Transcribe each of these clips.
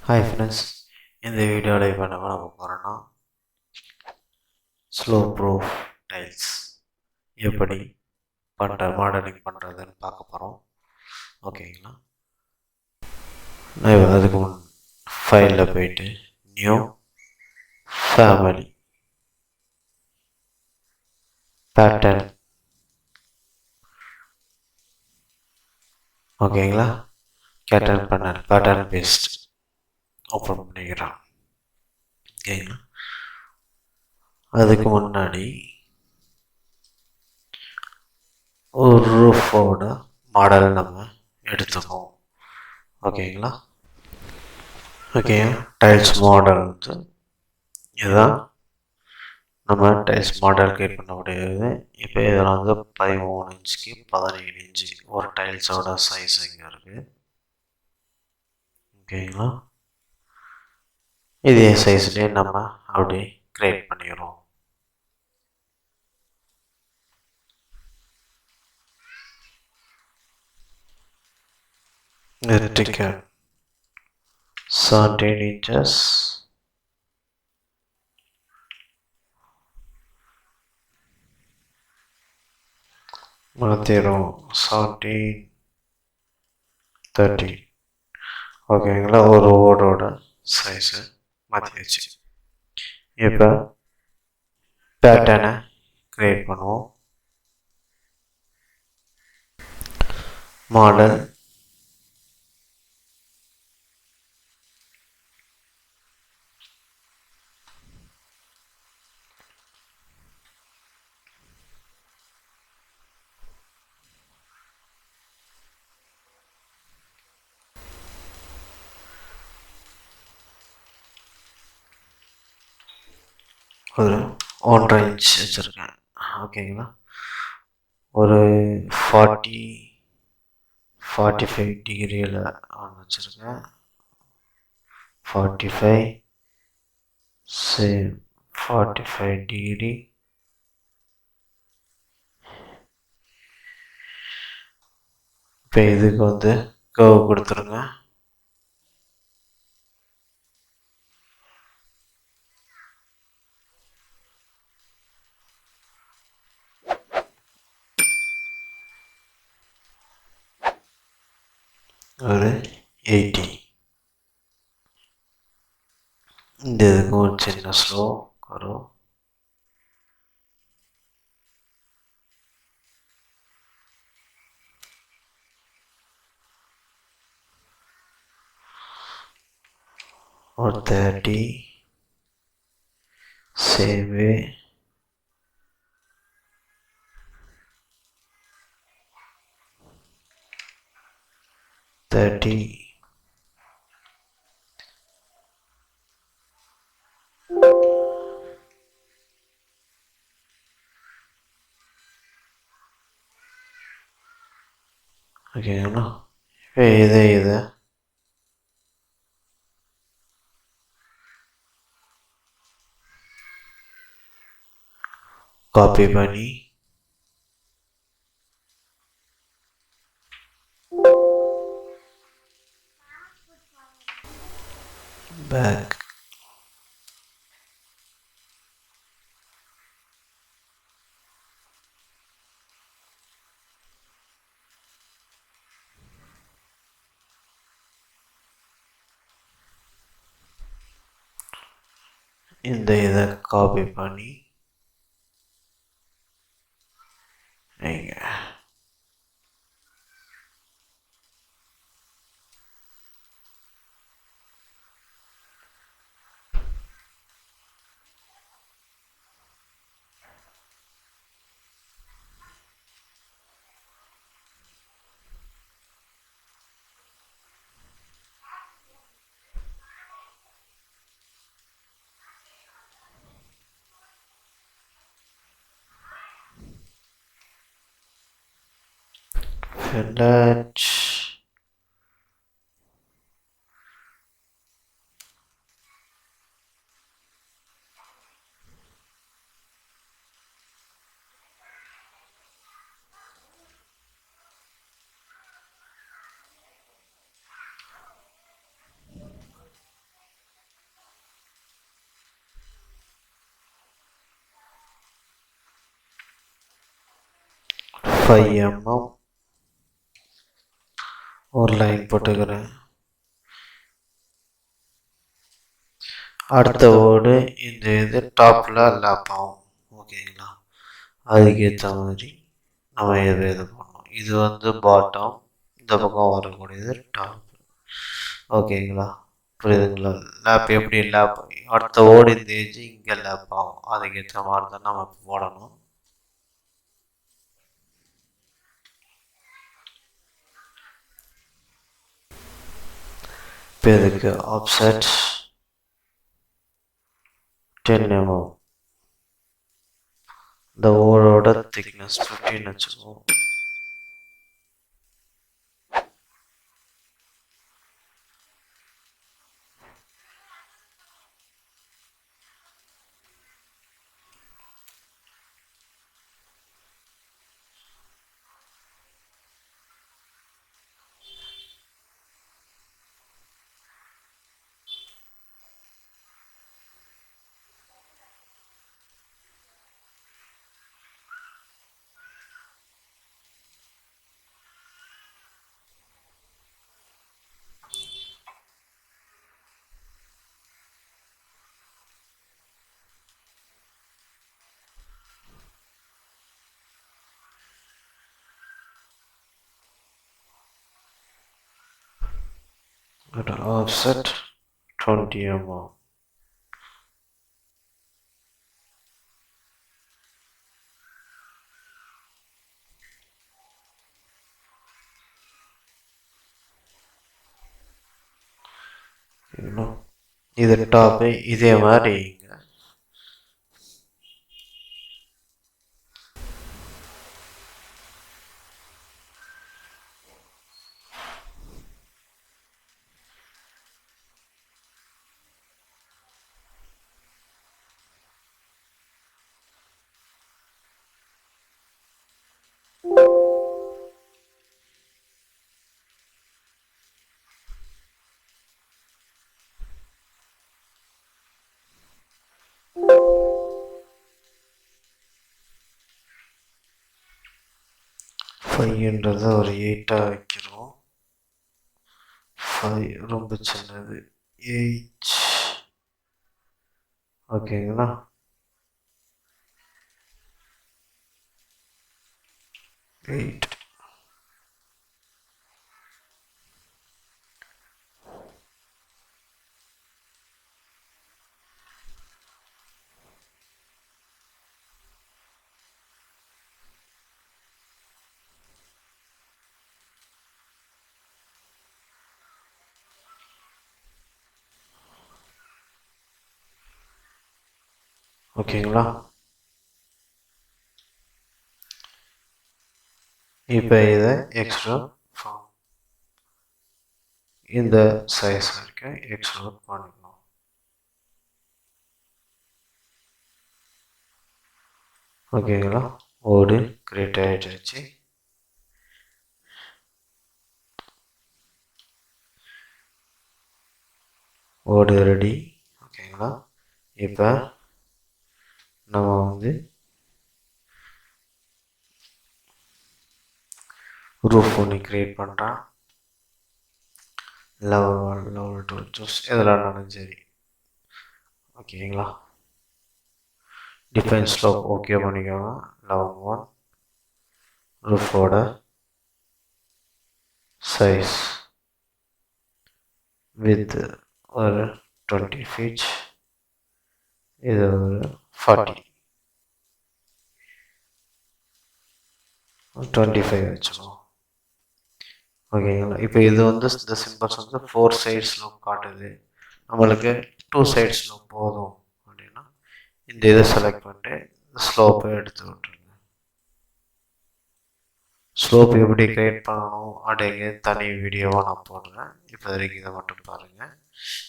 Hi friends, இந்த வீடியோவில் இப்போ நம்ம போகிறோன்னா ஸ்லோ ப்ரூஃப் டைல்ஸ் எப்படி மாடலிங் பண்ணுறதுன்னு பார்க்க போகிறோம். ஓகேங்களா, நான் அதுக்கு முன் ஃபைலில் போயிட்டு நியூ ஃபேமிலி பேட்டர்ன், ஓகேங்களா, பேட்டர்ன் பேஸ்ட் ஓப்பன் பண்ணிக்கிறோம். ஓகேங்களா, அதுக்கு முன்னாடி ஒரு ரூஃபோட மாடல் நம்ம எடுத்துக்கோம். ஓகேங்களா, ஓகே, டைல்ஸ் மாடல் வந்து இதுதான் நம்ம டைல்ஸ் மாடல் கிரியேட் பண்ண முடியாது. இப்போ இதில் வந்து 13 இன்ச்சுக்கு 17 இன்ச்சு ஒரு டைல்ஸோட சைஸ் இங்கே இருக்குது. ஓகேங்களா, இதே சைஸ்லேயே நம்ம அப்படி கிரியேட் பண்ணிடுறோம். Vertical 17 inches, மாற்றிடும் 17 30. ஓகேங்களா, ஒரு ஓடோட சைஸு மாற்றிடுச்சு. இப்போ பேட்டர்னை கிரியேட் பண்ணுவோம். மாடல் ஒரு 1.5 இன்ச் வச்சுருக்கேன். ஓகேங்களா, ஒரு 45 டிகிரியில் வச்சுருக்கேன். 45 டிகிரி. இப்போ இதுக்கு வந்து கர்வ் கொடுத்துருங்க. ஒரு 80. இந்த இதுக்கு ஒரு சின்ன ஸ்லோ வரும். ஒரு 30. same way. 30. ஓகேங்களா, இதை காப்பி பண்ணி பேக் இதை காப்பி பண்ணி நீங்கள் fillet. 5 mm ஒரு லைன் போட்டுக்கிறேன். அடுத்த ஓடு இந்த இது டாப்பில் லேப் ஆகும். ஓகேங்களா, அதுக்கேற்ற மாதிரி நம்ம எது பண்ணோம். இது வந்து பாட்டம், இந்த பக்கம் வரக்கூடியது டாப். ஓகேங்களா, புரியுதுங்களா? லேப் எப்படி லேப் அடுத்த ஓடு இந்த ஏஜ் இங்கே லேப் ஆகும். அதுக்கேற்ற மாதிரி தான் நம்ம போடணும். இப்போ இதுக்கு ஆப்செட் 10 mm, இந்த ஓடோட திக்னஸ் 15 வச்சுக்கோம். Offset 20 mm. இது டாப், இதே மாதிரி ஃபைவ்ன்றத ஒரு 8 வைக்கிறோம். 5 ரொம்ப சின்னது, 8. ஓகேங்களா, 8. ஓகேங்களா, இப்போ இதை எக்ஸ்ட்ரா இந்த சைஸ் வரைக்கும் எக்ஸ்ட்ரா பண்ணிக்கணும். ஓகேங்களா, ஓடு கிரியேட் ஆகிடுச்சு. ஓடு ரெடி. ஓகேங்களா, இப்போ நம்ம வந்து ரூஃப் ஒன்று கிரியேட் பண்ணுறேன். லெவல் 1, லெவல் 2 சூஸ் எதில் சரி. ஓகேங்களா, டிஃபைன் ஸ்லோப் ஓகே பண்ணிக்கோங்க. லெவல் 1 ரூஃபோட சைஸ் வித் ஒரு 20 feet, இது ஒரு 40, 25 வச்சுக்கோம். ஓகேங்களா, இப்போ இது வந்து இந்த சிம்பிள்ஸ் வந்து 4 சைட் ஸ்லோப் காட்டுது. நம்மளுக்கு 2 சைட் ஸ்லோப் போதும் அப்படின்னா இந்த இதை செலக்ட் பண்ணிட்டு ஸ்லோப்பை எடுத்து விட்டுருங்க. ஸ்லோப் எப்படி கிரியேட் பண்ணணும் அப்படிங்க தனி வீடியோவாக நான் போடுறேன். இப்போ வரைக்கும் இதை மட்டும் பாருங்கள்.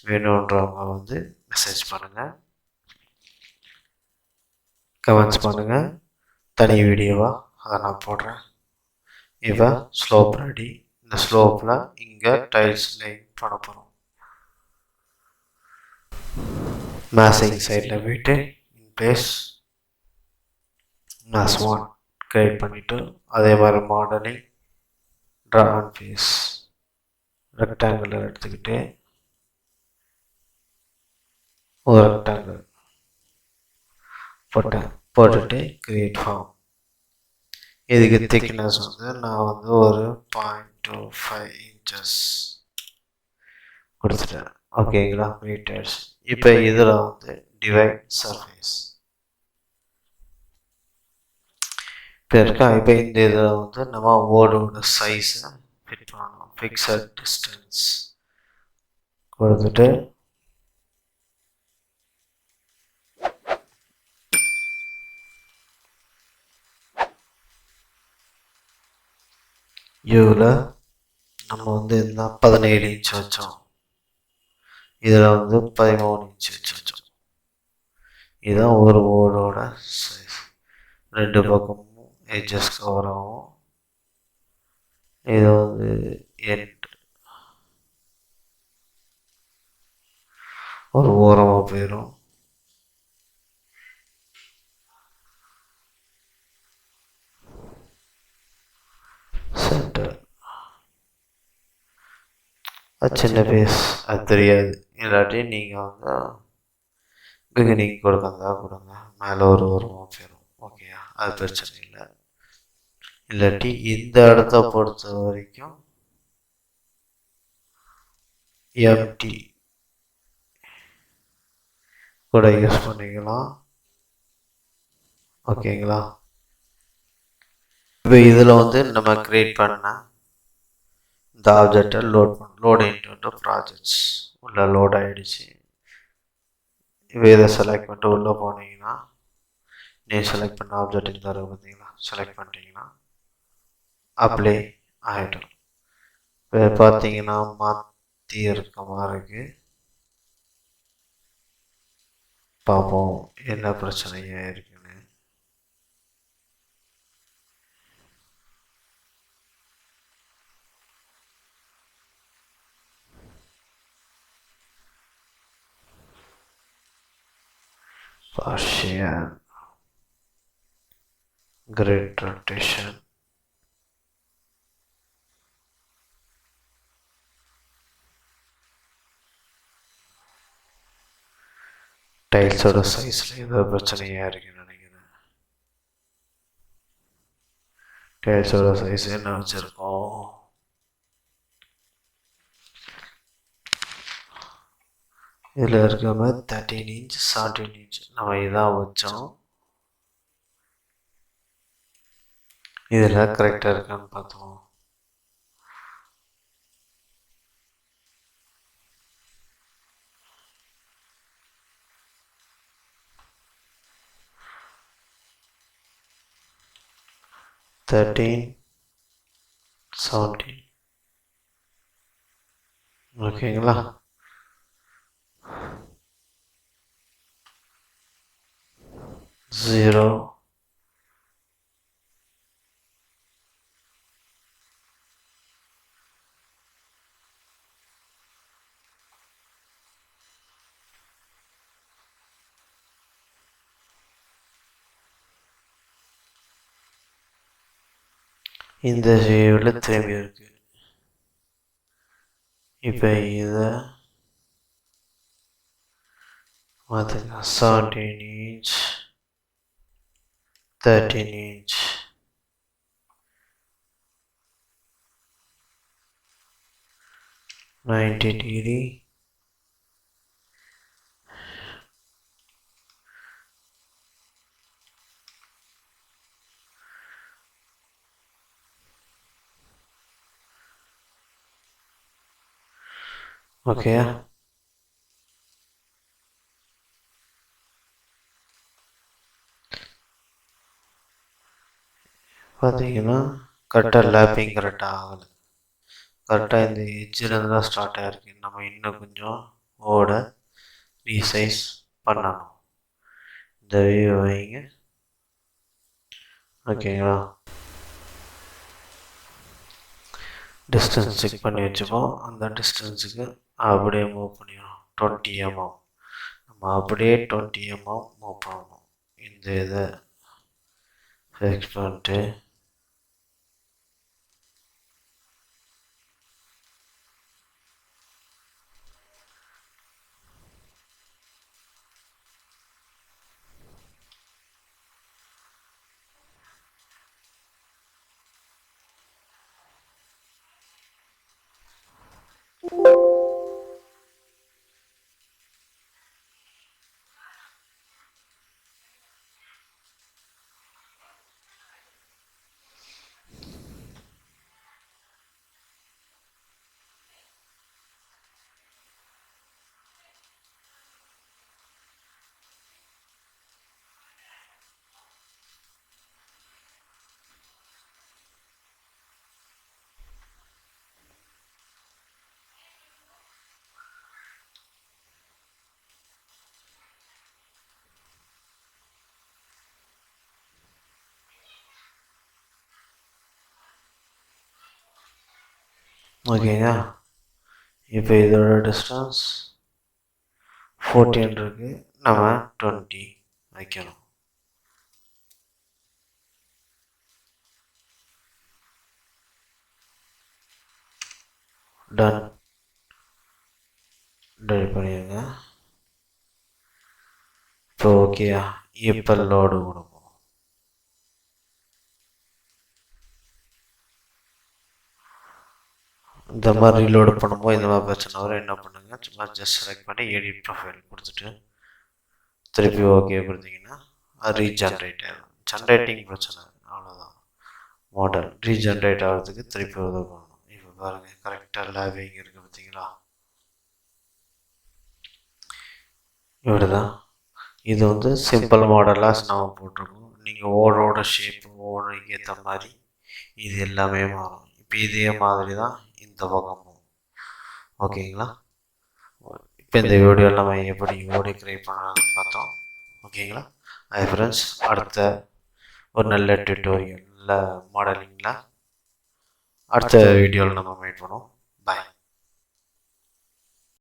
வேணுன்றவங்க வந்து மெசேஜ் பண்ணுங்கள், கமெண்ட்ஸ் பண்ணுங்கள். தனி வீடியோவாக அதை நான் போடுறேன். இப்போ ஸ்லோப் ரெடி. இந்த ஸ்லோப்பில் இங்கே டைல்ஸ் லைன் பண்ண போகிறோம். மேசிங் சைடில் போயிட்டு இன் பிளேஸ் மேஸ் 1 கிரியேட் பண்ணிவிட்டு அதே மாதிரி modelling draw and face rectangular எடுத்துக்கிட்டு ஒரு ரெக்டாங்குலர் போட்டுட்டு கிரியேட் ஃபார்ம். இதுக்கு திக்னஸ் வந்து நான் வந்து ஒரு 0.25 inches கொடுத்துட்டேன். ஓகேங்களா மீட்டர்ஸ். இப்போ இதில் வந்து டிவைட் சர்ஃபேஸ் இப்போ இருக்கா. இப்போ இந்த இதில் வந்து நம்ம ஓடோட சைஸை ஃபிட் பண்ணணும். ஃபிக்ஸட் டிஸ்டன்ஸ் கொடுத்துட்டு யூவில் நம்ம வந்து இந்த 17 இன்ச் வச்சோம். இதில் வந்து 13 இன்ச் வச்சோம். இதுதான் ஒரு ஓடோட சைஸ். ரெண்டு பக்கமும் எட்ஜஸ் கவர் ஆகும். இது வந்து எண்ட் ஒரு ஓரமாக போயிடும். சென்டர் அது சின்ன பேஸ் அது தெரியாது. இல்லாட்டி நீங்கள் வந்து பிகினிங் கொடுக்கறதா கொடுங்க. மேலே ஒரு ஓரமாக போயிடும். ஓகேயா, அது பிரச்சனை இல்லை. இல்லாட்டி இந்த இடத்த பொறுத்த வரைக்கும் எம்டி கூட யூஸ் பண்ணிக்கலாம். ஓகேங்களா. இப்போ இதில் வந்து நம்ம கிரியேட் பண்ண இந்த ஆப்ஜெக்டை லோட் இன்டு ப்ராஜெக்ட்ஸ் உள்ள லோட் ஆகிடுச்சு. இப்போ இதை செலக்ட் பண்ணிட்டு உள்ளே போனீங்கன்னா நீங்கள் செலக்ட் பண்ண ஆப்ஜெக்ட் இந்த பார்த்தீங்களா, செலக்ட் பண்ணிட்டீங்கன்னா அப்ளை ஆகிடும். இப்போ பார்த்தீங்கன்னா மாற்றி இருக்க மாதிரி இருக்கு. பார்ப்போம் என்ன பிரச்சனையாக இருக்குன்னு. Partial grid rotation, டைல்ஸோட சைஸில் ஏதோ பிரச்சனையாக இருக்குன்னு நினைக்கிறேன். டைல்ஸோட சைஸ் என்ன வச்சுருக்கோம், இதில் இருக்க மாதிரி 13 inch 17 inch நம்ம இதான் வச்சோம். இதில் கரெக்டாக இருக்கான்னு பார்த்தோம். ஓகேங்களா. ஜீரோ இந்த ஜீவில் திரும்பி இருக்கு. இப்போ இதை 17 inch 13 inch 90 degree ஓகே. பார்த்தீங்கன்னா கரெக்டாக லேப்பிங் கரெக்டாக ஆகலை. கரெக்டாக இந்த எட்ஜில் இருந்து தான் ஸ்டார்ட் ஆகிருக்கு. நம்ம இன்னும் கொஞ்சம் ஓட ரீசைஸ் பண்ணணும். இந்த வியூ வைங்க. ஓகேங்களா. டிஸ்டன்ஸ் செக் பண்ணி வச்சுப்போம். அந்த டிஸ்டன்ஸுக்கு அப்படியே மூவ் பண்ணிடணும். 20 mm நம்ம அப்படியே 20 mm மூவ் பண்ணணும். இந்த இதை ஃபிக்ஸ் பண்ணிட்டு ஓகேங்க. இப்போ இதோட டிஸ்டன்ஸ் 14 இருக்கு, நம்ம 20 வைக்கணும். டன் டெலிட் பண்ணிடுங்க. இப்போ ஓகேயா? இப்போ லோடு கொடுப்போம். இந்த மாதிரி ரீலோடு பண்ணும்போது இந்த மாதிரி பிரச்சனை வரும். என்ன பண்ணுங்க, சும்மா ஜஸ்ட் செலக்ட் பண்ணி எடிட் ப்ரொஃபைல் கொடுத்துட்டு திருப்பி ஓகே கொடுத்தீங்கன்னா அது ரீஜென்ரேட் ஆகும். ஜென்ரேட்டிங் பிரச்சனை அவ்வளோதான். மாடல் ரீஜென்ரேட் ஆகிறதுக்கு திருப்பி உதவி பண்ணணும். இப்போ பாருங்கள், கரெக்டாக லேபிங் இருக்குது பார்த்தீங்களா? இப்படி தான். இது வந்து சிம்பிள் மாடலாக நம்ம போட்டிருக்கோம். நீங்கள் ஓடோட ஷேப்பு ஓடுறதுக்கு ஏற்ற மாதிரி இது எல்லாமே மாறும். இப்போ இதே மாதிரி தான் இந்த பக்கமும். ஓகேங்களா? இப்போ இந்த வீடியோவில் நம்ம எப்படி ஓடி கிரியேட் பண்ணலாம்னு பார்த்தோம். ஓகேங்களா? ஹாய் ஃப்ரெண்ட்ஸ், அடுத்த ஒரு நல்ல டியூட்டோரியல் மாடலிங்கில் அடுத்த வீடியோவில் நம்ம மீட் பண்ணுவோம்.